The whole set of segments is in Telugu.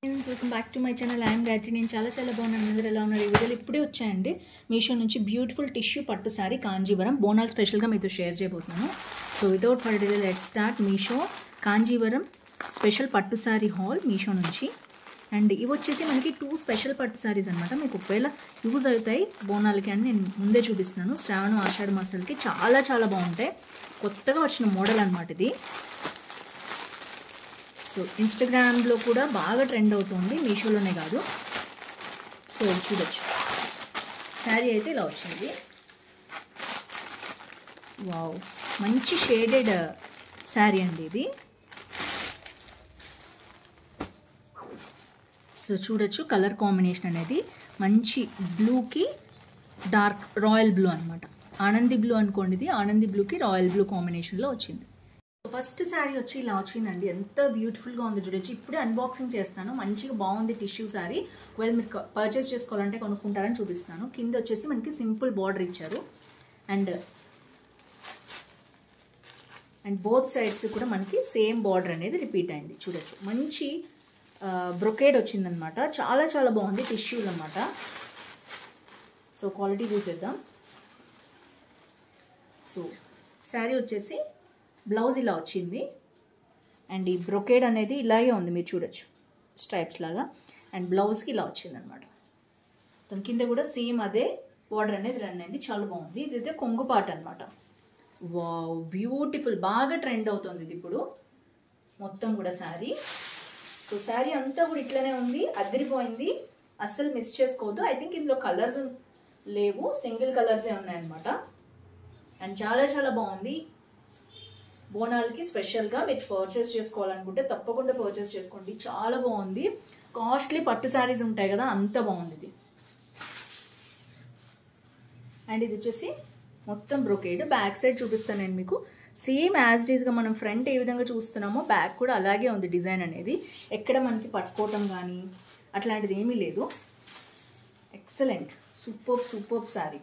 Welcome back to my channel. I'm Gayatri. నేను చాలా బాగున్నాను. అందరూ ఎలా ఉన్నారు? ఈ వీడియోలో ఇప్పుడే వచ్చాయండి మీషో నుంచి బ్యూటిఫుల్ టిష్యూ పట్టు సారీ కాంజీవరం బోనాల్ స్పెషల్గా మీతో షేర్ చేయబోతున్నాను. So without for delay let start. Meesho Kanjeevaram special పట్టు సారీ హాల్ మీషో నుంచి. అండ్ ఇవి వచ్చేసి మనకి 2 స్పెషల్ పట్టు సారీస్ అనమాట. మీకు ఒకవేళ యూజ్ అవుతాయి బోనాలకి అని నేను ముందే చూపిస్తున్నాను. శ్రావణ ఆషాఢ మాసాలకి చాలా బాగుంటాయి. కొత్తగా వచ్చిన మోడల్ అనమాట ఇది. సో ఇన్స్టాగ్రామ్లో కూడా బాగా ట్రెండ్ అవుతుంది, మీషోలోనే కాదు. సో చూడొచ్చు, శారీ అయితే ఇలా వచ్చింది. వావ్, మంచి షేడెడ్ శారీ అండి ఇది. సో చూడొచ్చు, కలర్ కాంబినేషన్ అనేది మంచి బ్లూకి డార్క్ రాయల్ బ్లూ అనమాట. ఆనంది బ్లూ అనుకోండి, ఇది ఆనంది బ్లూకి రాయల్ బ్లూ కాంబినేషన్లో వచ్చింది. ఫస్ట్ శారీ వచ్చి ఇలా వచ్చిందండి. ఎంత బ్యూటిఫుల్గా ఉంది చూడొచ్చు. ఇప్పుడే అన్బాక్సింగ్ చేస్తాను. మంచిగా బాగుంది టిష్యూ శారీ. ఒకవేళ మీరు పర్చేస్ చేసుకోవాలంటే కొనుక్కుంటారని చూపిస్తాను. కింద వచ్చేసి మనకి సింపుల్ బార్డర్ ఇచ్చారు. అండ్ బోత్ సైడ్స్ కూడా మనకి సేమ్ బార్డర్ అనేది రిపీట్ అయింది. చూడొచ్చు, మంచి బ్రొకేడ్ వచ్చిందనమాట. చాలా బాగుంది టిష్యూలు అనమాట. సో క్వాలిటీ చూసేద్దాం. సో శారీ వచ్చేసి బ్లౌజ్ ఇలా వచ్చింది. అండ్ ఈ బ్రొకేడ్ అనేది ఇలాగే ఉంది, మీరు చూడొచ్చు స్ట్రైప్స్ లాగా. అండ్ బ్లౌజ్కి ఇలా వచ్చింది అనమాట. దాని కింద కూడా సేమ్ అదే బార్డర్ అనేది రన్ అయింది. చాలా బాగుంది. ఇదైతే కొంగు పాట అనమాట. Wow, beautiful. బాగా ట్రెండ్ అవుతుంది ఇది ఇప్పుడు మొత్తం కూడా శారీ. సో శారీ అంతా కూడా ఇట్లనే ఉంది, అదిరిపోయింది. అస్సలు మిస్ చేసుకోవద్దు. ఐ థింక్ ఇందులో కలర్స్ లేవు, సింగిల్ కలర్సే ఉన్నాయన్నమాట. అండ్ చాలా బాగుంది. బోనాలకి స్పెషల్గా మీరు పర్చేస్ చేసుకోవాలనుకుంటే తప్పకుండా పర్చేస్ చేసుకోండి. చాలా బాగుంది. కాస్ట్లీ పట్టు శారీస్ ఉంటాయి కదా, అంత బాగుంది ఇది. అండ్ ఇది వచ్చేసి మొత్తం బ్రొకేడ్. బ్యాక్ సైడ్ చూపిస్తాను నేను మీకు. సేమ్ యాజ్ ఇట్ ఈస్గా మనం ఫ్రంట్ ఏ విధంగా చూస్తున్నామో బ్యాక్ కూడా అలాగే ఉంది డిజైన్ అనేది. ఎక్కడ మనకి పట్టుకోవటం కానీ అట్లాంటిది ఏమీ లేదు. Excellent, super sari.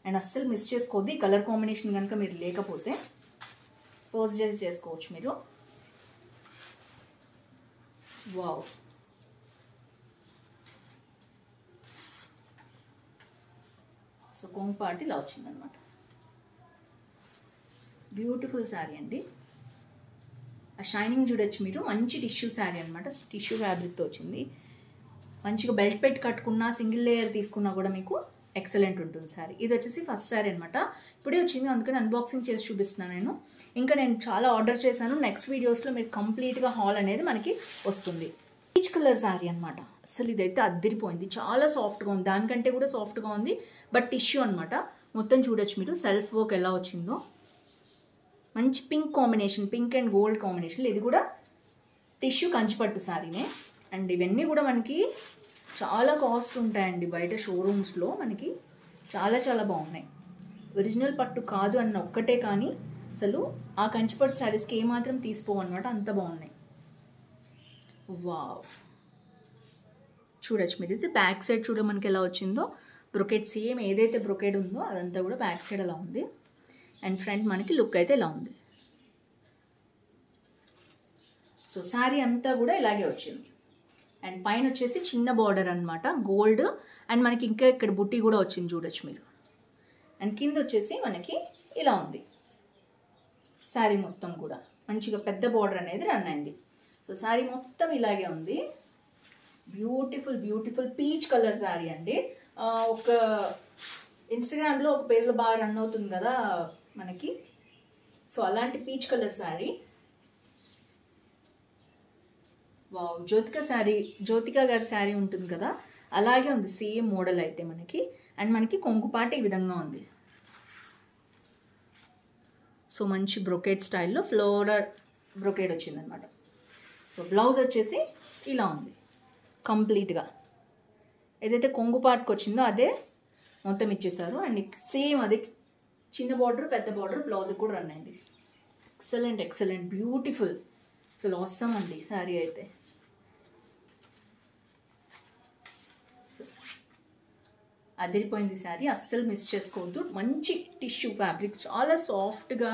అండ్ అస్సలు మిస్ చేసుకోవద్దు. ఈ కలర్ కాంబినేషన్ కనుక మీరు లేకపోతే పర్చేస్ చేసుకోవచ్చు మీరు. వావ్, సో కొంగు పార్ట్ ఇలా వచ్చిందనమాట. బ్యూటిఫుల్ శారీ అండి. ఆ షైనింగ్ చూడొచ్చు మీరు. మంచి టిష్యూ శారీ అనమాట. టిష్యూ ఫ్యాబ్రిక్తో వచ్చింది. మంచిగా బెల్ట్ పెట్టి కట్టుకున్నా, సింగిల్ లేయర్ తీసుకున్నా కూడా మీకు ఎక్సలెంట్ ఉంటుంది శారీ. ఇది వచ్చేసి ఫస్ట్ శారీ అనమాట. ఇప్పుడే వచ్చింది, అందుకని అన్బాక్సింగ్ చేసి చూపిస్తున్నాను నేను. ఇంకా నేను చాలా ఆర్డర్ చేశాను. నెక్స్ట్ వీడియోస్లో మీకు కంప్లీట్గా హాల్ అనేది మనకి వస్తుంది. పీచ్ కలర్ శారీ అనమాట. అసలు ఇదైతే అద్దిరిపోయింది. చాలా సాఫ్ట్గా ఉంది, దానికంటే కూడా సాఫ్ట్గా ఉంది. బట్ టిష్యూ అనమాట. మొత్తం చూడొచ్చు మీరు సెల్ఫ్ వర్క్ ఎలా వచ్చిందో. మంచి pink combination, pink and gold combination. ఇది కూడా టిష్యూ కంచిపట్టు శారీనే. అండ్ ఇవన్నీ కూడా మనకి చాలా కాస్ట్ ఉంటాయండి బయట షోరూమ్స్లో. మనకి చాలా బాగున్నాయి. ఒరిజినల్ పట్టు కాదు అన్న ఒక్కటే కానీ అసలు ఆ కంచిపట్టు శారీస్కి ఏమాత్రం తీసిపోవన్నమాట, అంత బాగున్నాయి. వావ్, చూడొచ్చు మీరు. ఇది బ్యాక్ సైడ్ చూడ మనకి ఎలా వచ్చిందో. బ్రొకెట్ సేమ్ ఏదైతే బ్రొకెట్ ఉందో అదంతా కూడా బ్యాక్ సైడ్ అలా ఉంది. అండ్ ఫ్రంట్ మనకి లుక్ అయితే ఇలా ఉంది. సో శారీ అంతా కూడా ఇలాగే వచ్చింది. అండ్ పైన వచ్చేసి చిన్న బార్డర్ అనమాట, గోల్డ్. అండ్ మనకి ఇంకా ఇక్కడ బుట్టి కూడా వచ్చింది చూడొచ్చు మీరు. అండ్ కింద వచ్చేసి మనకి ఇలా ఉంది శారీ మొత్తం కూడా. మంచిగా పెద్ద బార్డర్ అనేది రన్ అయింది. సో శారీ మొత్తం ఇలాగే ఉంది. బ్యూటిఫుల్ పీచ్ కలర్ శారీ అండి. ఒక ఇన్స్టాగ్రామ్లో ఒక పేజ్లో బాగా రన్ అవుతుంది కదా మనకి. సో అలాంటి peach colour sari. Wow, Jyothika గారి శారీ ఉంటుంది కదా, అలాగే ఉంది సేమ్ మోడల్ అయితే మనకి. అండ్ మనకి కొంగుపాట ఈ విధంగా ఉంది. సో మంచి బ్రొకేడ్ స్టైల్లో ఫ్లోరల్ బ్రొకేడ్ వచ్చిందనమాట. సో బ్లౌజ్ వచ్చేసి ఇలా ఉంది కంప్లీట్గా. ఏదైతే కొంగుపాటుకు వచ్చిందో అదే మొత్తం ఇచ్చేసారు. అండ్ సేమ్ అదే చిన్న బార్డర్ పెద్ద బార్డర్ బ్లౌజ్ కూడా రన్ అయింది. Excellent beautiful. అసలు ఆసమ్ అండి శారీ అయితే. అదిరిపోయింది శారీ, అస్సలు మిస్ చేసుకోవద్దు. మంచి టిష్యూ ఫ్యాబ్రిక్, చాలా సాఫ్ట్గా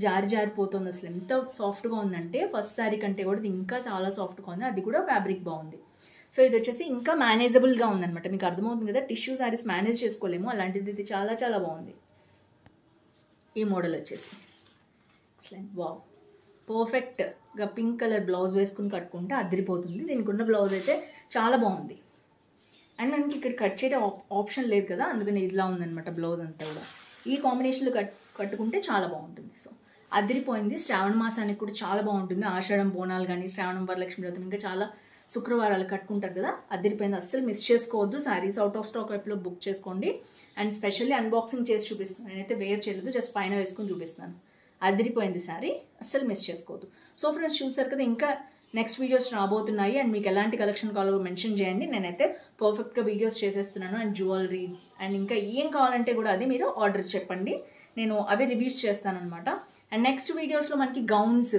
జారి జారిపోతుంది, అసలు ఎంత సాఫ్ట్గా ఉందంటే ఫస్ట్ శారీ కంటే కూడా ఇది ఇంకా చాలా సాఫ్ట్గా ఉంది, అది కూడా ఫ్యాబ్రిక్ బాగుంది. సో ఇది వచ్చేసి ఇంకా మేనేజబుల్గా ఉందన్నమాట, మీకు అర్థమవుతుంది కదా, టిష్యూ శారీస్ మేనేజ్ చేసుకోలేము, అలాంటిది ఇది చాలా చాలా బాగుంది. ఈ మోడల్ వచ్చేసి వావ్, పర్ఫెక్ట్గా పింక్ కలర్ బ్లౌజ్ వేసుకుని కట్టుకుంటే అదిరిపోతుంది. దీనికి ఉన్న బ్లౌజ్ అయితే చాలా బాగుంది. అండ్ మనకి ఇక్కడ కట్ చేయడం ఆప్షన్ లేదు కదా, అందుకని ఇదిలా ఉందన్నమాట బ్లౌజ్ అంతా కూడా. ఈ కాంబినేషన్లో కట్టుకుంటే చాలా బాగుంటుంది. సో అదిరిపోయింది. శ్రావణ మాసానికి కూడా చాలా బాగుంటుంది. ఆషాఢం బోనాలు కానీ, శ్రావణం వరలక్ష్మి వ్రతం, ఇంకా చాలా శుక్రవారాలు కట్టుకుంటారు కదా, అదిరిపోయింది. అస్సలు మిస్ చేసుకోవద్దు. శారీస్ అవుట్ ఆఫ్ స్టాక్ వైపులో బుక్ చేసుకోండి. అండ్ స్పెషల్లీ అన్బాక్సింగ్ చేసి చూపిస్తాను, నేనైతే వేర్ చేయలేదు, జస్ట్ పైన వేసుకొని చూపిస్తాను. అదిరిపోయింది శారీ, అస్సలు మిస్ చేసుకోవద్దు. సో ఫ్రెండ్స్ చూసారు కదా, ఇంకా నెక్స్ట్ వీడియోస్ రాబోతున్నాయి. అండ్ మీకు ఎలాంటి కలెక్షన్ కావాలో మెన్షన్ చేయండి, నేనైతే పర్ఫెక్ట్గా వీడియోస్ చేసేస్తున్నాను. అండ్ జ్యువెలరీ అండ్ ఇంకా ఏం కావాలంటే కూడా అది మీరు ఆర్డర్ చెప్పండి, నేను అవి రివ్యూస్ చేస్తానన్నమాట. అండ్ నెక్స్ట్ వీడియోస్లో మనకి గౌన్స్,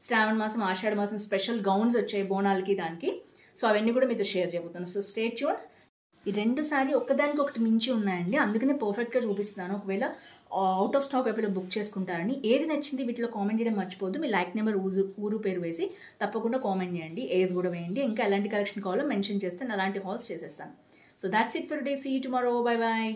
శ్రావణ మాసం ఆషాఢ మాసం స్పెషల్ గౌన్స్ వచ్చాయి బోనాలకి దానికి, సో అవన్నీ కూడా మీతో షేర్ చేయబోతాను. So stay tune. ఈ రెండు సారీ ఒక్కదానికి ఒకటి మించి ఉన్నాయండి, అందుకనే పర్ఫెక్ట్గా చూపిస్తున్నాను. ఒకవేళ అవుట్ ఆఫ్ స్టాక్ ఎప్పుడు బుక్ చేసుకుంటారని, ఏది నచ్చింది వీటిలో కామెంట్ చేయడం మర్చిపోద్దు. మీ లైక్ నెంబర్ ఊరు పేరు వేసి తప్పకుండా కామెంట్ చేయండి, ఏజ్ కూడా వేయండి. ఇంకా ఎలాంటి కలెక్షన్ కావాలో మెన్షన్ చేస్తే అలాంటి హాల్స్ చేసేస్తాను. So that's it for today. See you tomorrow. Bye bye.